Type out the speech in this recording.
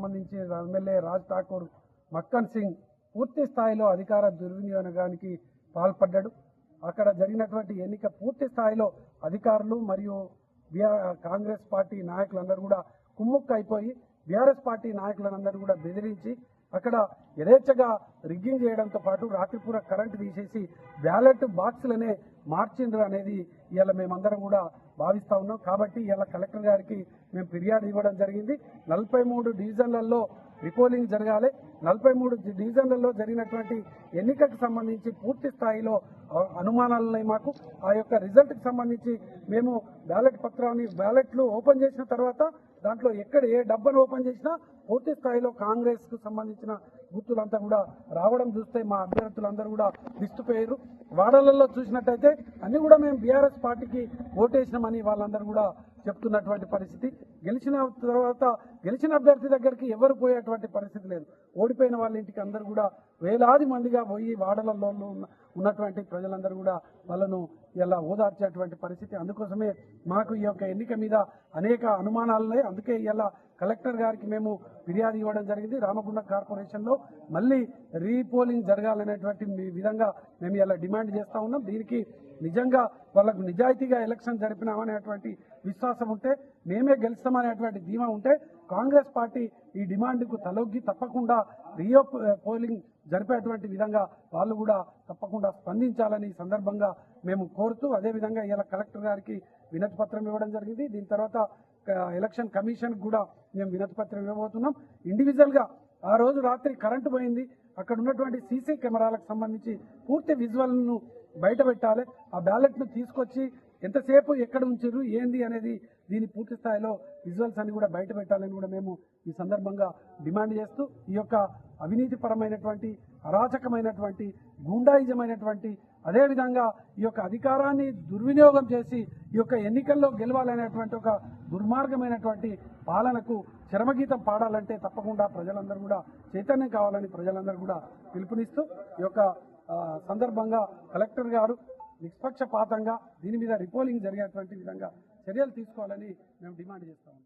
సంబంధించి ఎమ్మెల్యే రాజ్ ఠాకూర్ మక్కన్ సింగ్ పూర్తి స్థాయిలో అధికార దుర్వినియోగానికి పాల్పడ్డాడు. అక్కడ జరిగినటువంటి ఎన్నిక పూర్తి స్థాయిలో అధికారులు మరియు కాంగ్రెస్ పార్టీ నాయకులందరూ కూడా కుమ్ముక్కు అయిపోయి బీఆర్ఎస్ పార్టీ నాయకులందరూ కూడా బెదిరించి అక్కడ యథేచ్ఛగా రిగ్గింగ్ చేయడంతో పాటు రాత్రిపూర కరెంటు తీసేసి బ్యాలెట్ బాక్సులనే మార్చిండ్రు అనేది ఇవాళ మేమందరం కూడా భావిస్తూ ఉన్నాం. కాబట్టి ఇవాళ కలెక్టర్ గారికి మేము ఫిర్యాదు ఇవ్వడం జరిగింది. 43 డివిజన్లలో రిపోలింగ్ జరగాలి. 43 డివిజన్లలో జరిగినటువంటి ఎన్నికకు సంబంధించి పూర్తి స్థాయిలో అనుమానాలు ఉన్నాయి మాకు. ఆ యొక్క రిజల్ట్కి సంబంధించి మేము బ్యాలెట్లు ఓపెన్ చేసిన తర్వాత దాంట్లో ఎక్కడ ఏ డబ్బాను ఓపెన్ చేసినా పూర్తి స్థాయిలో కాంగ్రెస్కు సంబంధించిన గుర్తులంతా కూడా రావడం చూస్తే మా అభ్యర్థులందరూ కూడా విస్తుపోయారు. వాడలలో చూసినట్టయితే అన్ని కూడా మేము బీఆర్ఎస్ పార్టీకి ఓటేసినామని వాళ్ళందరూ కూడా చెప్తున్నటువంటి పరిస్థితి. గెలిచిన తర్వాత గెలిచిన అభ్యర్థి దగ్గరికి ఎవరు పోయేటువంటి పరిస్థితి లేదు. ఓడిపోయిన వాళ్ళ ఇంటికి అందరూ కూడా వేలాది మందిగా పోయి వాడలలో ఉన్నటువంటి ప్రజలందరూ కూడా వాళ్ళను ఇలా ఓదార్చేటువంటి పరిస్థితి. అందుకోసమే మాకు ఈ యొక్క ఎన్నిక మీద అనేక అనుమానాలున్నాయి. అందుకే ఇలా కలెక్టర్ గారికి మేము ఫిర్యాదు ఇవ్వడం జరిగింది. రామగుండం కార్పొరేషన్లో మళ్ళీ రీపోలింగ్ జరగాలనేటువంటి విధంగా మేము ఇలా డిమాండ్ చేస్తూ ఉన్నాం. దీనికి నిజంగా వాళ్ళకు నిజాయితీగా ఎలక్షన్ జరిపినామనేటువంటి విశ్వాసం ఉంటే, మేమే గెలుస్తామనేటువంటి ధీమా ఉంటే కాంగ్రెస్ పార్టీ ఈ డిమాండ్కు తలొగ్గి తప్పకుండా పోలింగ్ జరిపేటువంటి విధంగా వాళ్ళు కూడా తప్పకుండా స్పందించాలని ఈ సందర్భంగా మేము కోరుతూ, అదేవిధంగా ఇలా కలెక్టర్ గారికి వినతి పత్రం ఇవ్వడం జరిగింది. దీని తర్వాత ఎలక్షన్ కమిషన్ కూడా మేము వినతి పత్రం ఇవ్వబోతున్నాం. ఇండివిజువల్గా ఆ రోజు రాత్రి కరెంటు పోయింది, అక్కడ ఉన్నటువంటి సీసీ కెమెరాలకు సంబంధించి పూర్తి విజువల్ను బయట పెట్టాలి. ఆ బ్యాలెట్ను తీసుకొచ్చి ఎంతసేపు ఎక్కడ ఉంచారు ఏంది అనేది దీని పూర్తి స్థాయిలో విజువల్స్ అన్ని కూడా బయట పెట్టాలని కూడా మేము ఈ సందర్భంగా డిమాండ్ చేస్తూ, ఈ యొక్క అవినీతిపరమైనటువంటి అరాచకమైనటువంటి గూండాయిజమైనటువంటి అదేవిధంగా ఈ యొక్క అధికారాన్ని దుర్వినియోగం చేసి ఈ యొక్క ఎన్నికల్లో గెలవాలనేటువంటి ఒక దుర్మార్గమైనటువంటి పాలనకు చరమగీతం పాడాలంటే తప్పకుండా ప్రజలందరూ కూడా చైతన్యం కావాలని ప్రజలందరూ కూడా పిలుపునిస్తూ ఈ యొక్క సందర్భంగా కలెక్టర్ గారు నిష్పక్షపాతంగా దీని మీద రిపోలింగ్ జరిగేటువంటి విధంగా చర్యలు తీసుకోవాలని మేము డిమాండ్ చేస్తాము.